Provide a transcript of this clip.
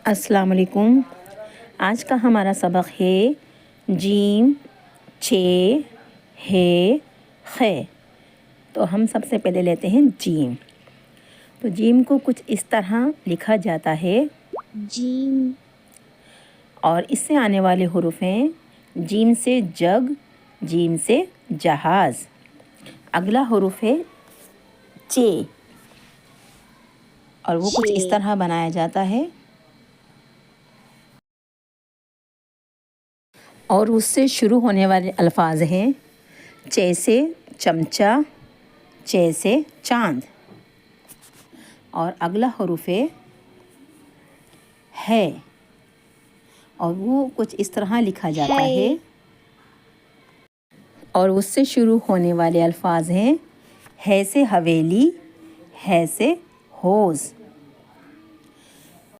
अस्सलाम वालेकुम। आज का हमारा सबक है जीम छे है खे। तो हम सबसे पहले लेते हैं जीम। तो जीम को कुछ इस तरह लिखा जाता है जीम। और इससे आने वाले हुरूफ हैं जीम से जग, जीम से जहाज़। अगला हुरूफ है चे और वो कुछ इस तरह बनाया जाता है और उससे शुरू होने वाले अल्फाज हैं चे से चमचा, चे से चांद। और अगला हुरूफ है और वो कुछ इस तरह लिखा जाता है और उससे शुरू होने वाले अल्फाज हैं है से हवेली, है से होज़।